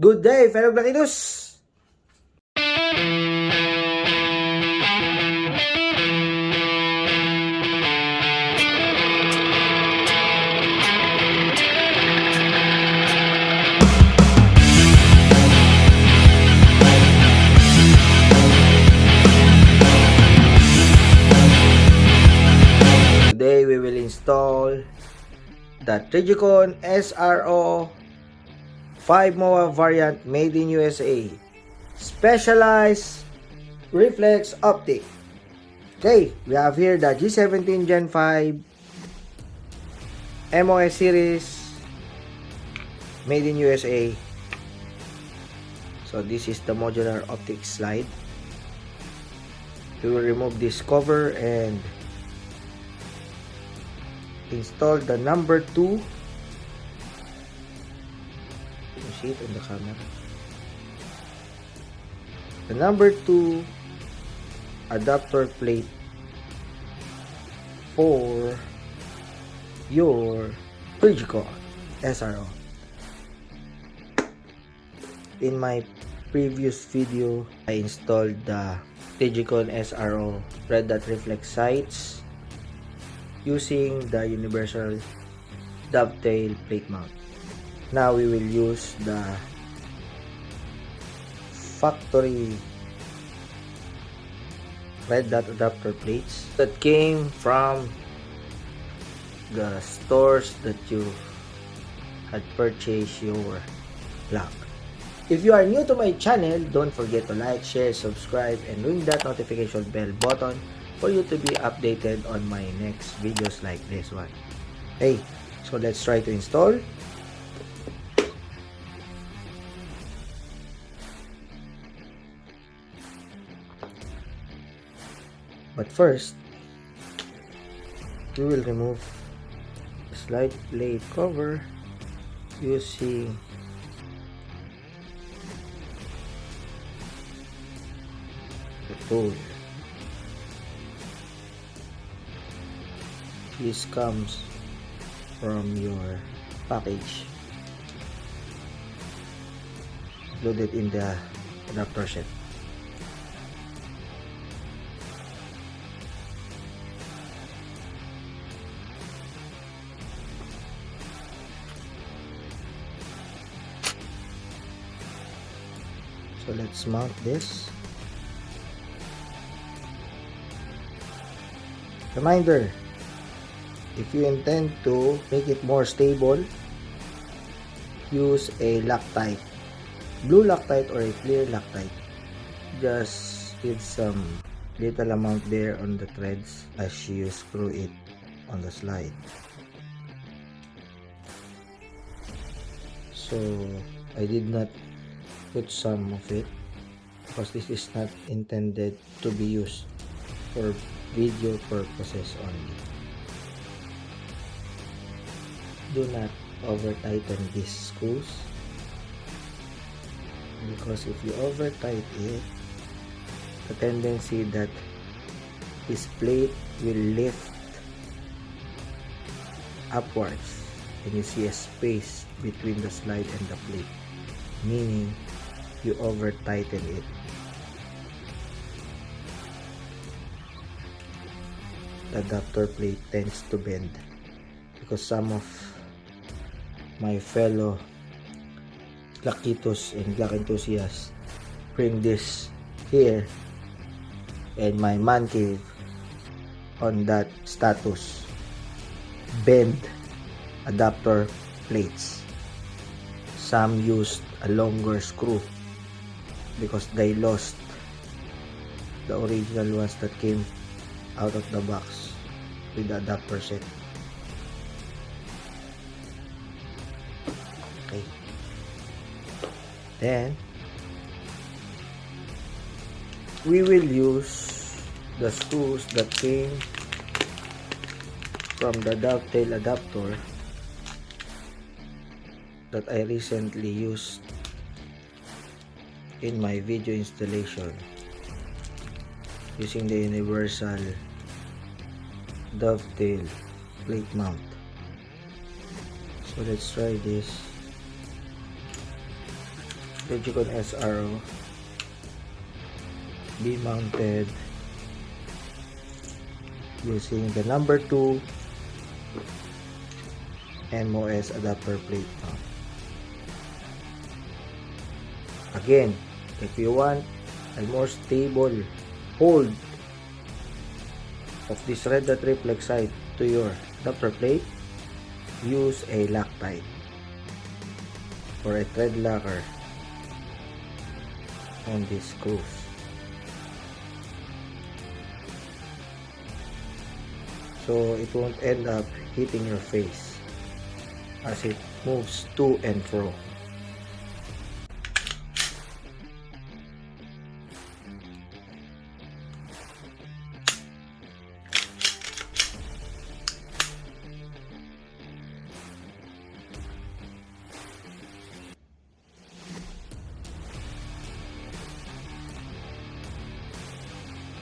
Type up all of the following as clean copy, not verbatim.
Good day, fellow Blackidus! Today we will install the Trigicon SRO 5 MOA variant made in USA. Specialized reflex optic. Okay, we have here the G17 Gen 5 MOS series made in USA. So this is the modular optic slide. We will remove this cover and install the number 2. You see it on the camera. The number 2 adapter plate for your Trigicon SRO. In my previous video, I installed the Trigicon SRO red dot reflex sights using the universal dovetail plate mount. Now we will use the factory red dot adapter plates that came from the stores that you had purchased your lock. If you are new to my channel, don't forget to like, share, subscribe, and ring that notification bell button for you to be updated on my next videos like this one. Hey, so let's try to install. But first, we will remove the slide plate cover using the tool. This comes from your package included in the adapter set. So let's mount this. Reminder, if you intend to make it more stable, use a Loctite, blue Loctite or a clear Loctite. Just give some little amount there on the threads as you screw it on the slide. So I did not put some of it because this is not intended to be used for video purposes only. Do not over tighten these screws, because if you over tighten it, the tendency that this plate will lift upwards and you see a space between the slide and the plate, meaning you over tighten it. The adapter plate tends to bend because some of my fellow Blackitos and Black enthusiasts bring this here, and my man cave on that status bend adapter plates. Some used a longer screw because they lost the original ones that came out of the box with the adapter set. Okay. Then we will use the screws that came from the dovetail adapter that I recently used in my video installation using the universal dovetail plate mount. So let's try this. Trijicon SRO, be mounted using the number 2 MOS adapter plate mount. Again, if you want a more stable hold of this red dot reflex sight to your adapter plate, use a Loctite or a thread locker on these screws. So it won't end up hitting your face as it moves to and fro.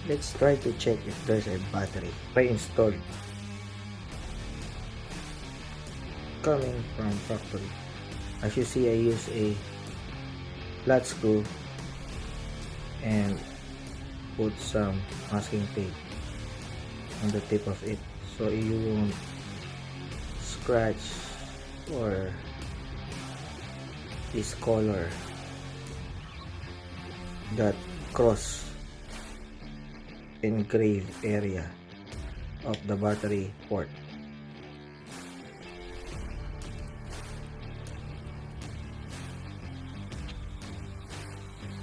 Let's try to check if there's a battery pre-installed coming from factory. As you see, I use a flat screw and put some masking tape on the tip of it so you won't scratch or discolor that cross engraved area of the battery port.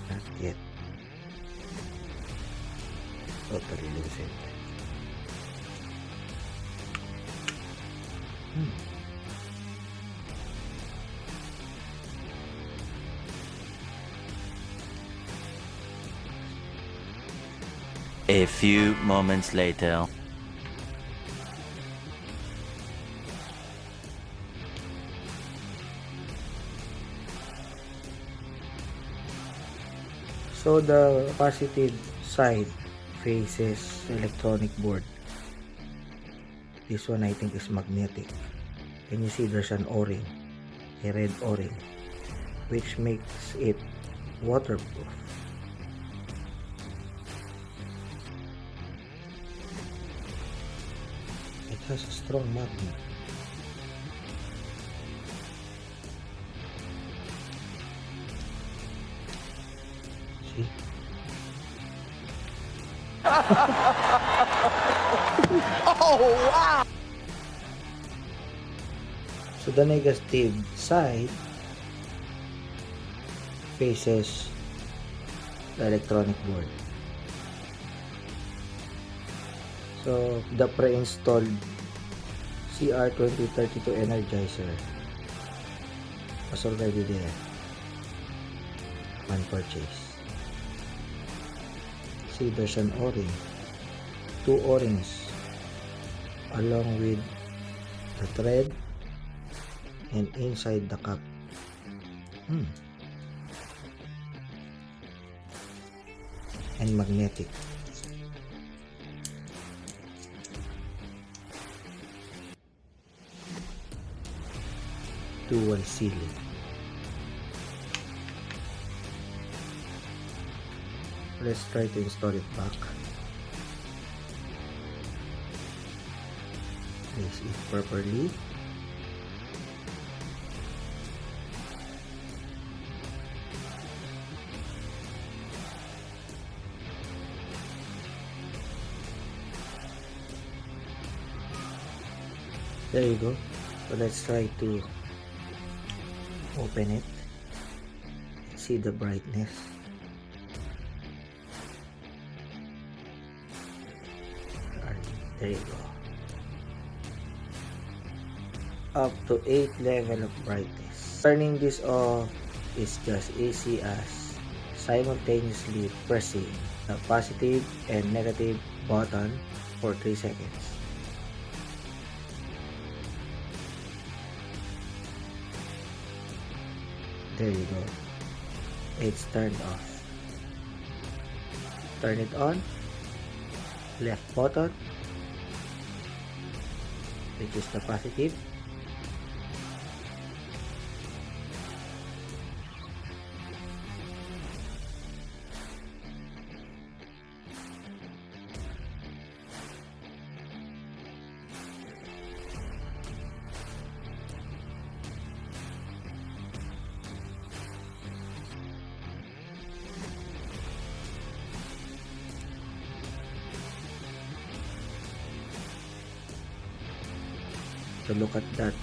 Not yet totally loosened. A few moments later. So the positive side faces electronic board. This one I think is magnetic. Can you see there's an O-ring, a red O-ring, which makes it waterproof. It has a strong magnet. See? Oh, wow! So the negative side faces the electronic board. So the pre-installed CR2032 Energizer was already there on purchase. See, there's an O-ring, 2 O-rings along with the thread and inside the cap. And magnetic. Dual sealing. Let's try to install it back. Place it properly. There you go. So let's try to open it. See the brightness. There you go. Up to 8 level of brightness. Turning this off is just easy as simultaneously pressing the positive and negative button for 3 seconds. There you go. It's turned off. Turn it on. Left button, which is the positive. to look at that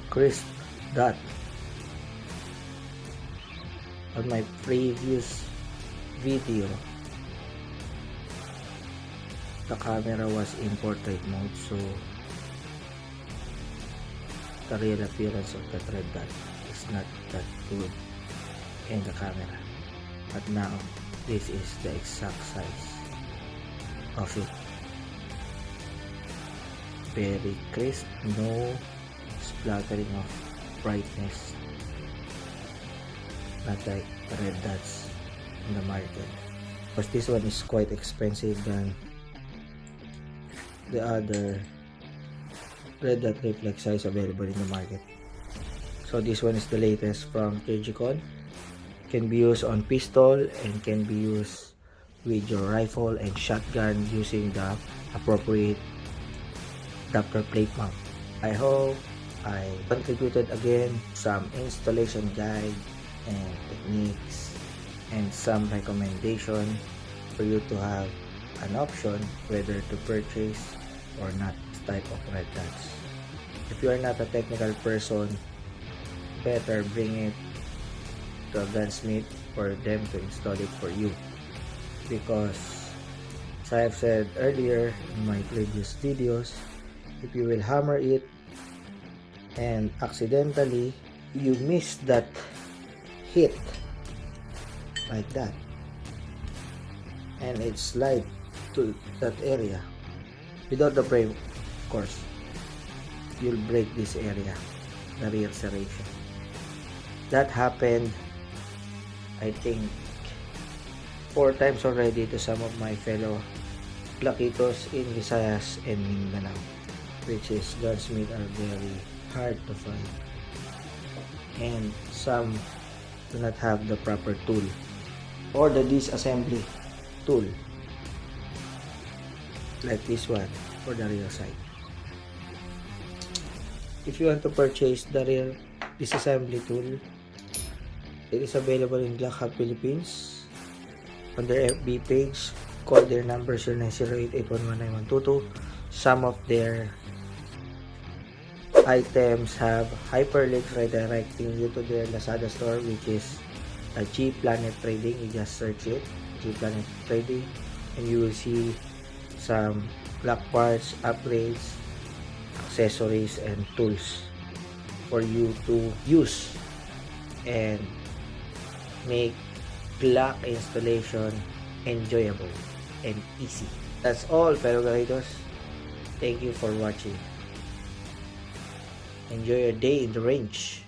crisp dot. On my previous video, the camera was in portrait mode, so the real appearance of that red dot is not that good in the camera. But now, this is the exact size of it. Very crisp, no splattering of brightness, not like the red dots in the market, because this one is quite expensive than the other red dot reflex size available in the market. So this one is the latest from Trijicon. Can be used on pistol and can be used with your rifle and shotgun using the appropriate adapter plate mount. I hope I contributed again some installation guide and techniques and some recommendation for you to have an option whether to purchase or not this type of red dots. If you are not a technical person, better bring it to a gunsmith for them to install it for you, because as I have said earlier in my previous videos, if you will hammer it and accidentally you miss that hit like that and it slide to that area without the frame, of course, you'll break this area, the rear serration. That happened, I think, 4 times already to some of my fellow Plaquitos in Visayas and Mindanao, which is gunsmith are very hard to find, and some do not have the proper tool or the disassembly tool like this one for the rear side. If you want to purchase the rear disassembly tool, it is available in Glock Hub Philippines on their FB page. Call their number 0908-811-9122. Some of their items have hyperlinks redirecting you to their Lazada store, which is a G Planet Trading. You just search it, G Planet Trading, and you will see some Glock parts, upgrades, accessories, and tools for you to use and make Glock installation enjoyable and easy. That's all, fellow Galitos. Thank you for watching. Enjoy your day in the range.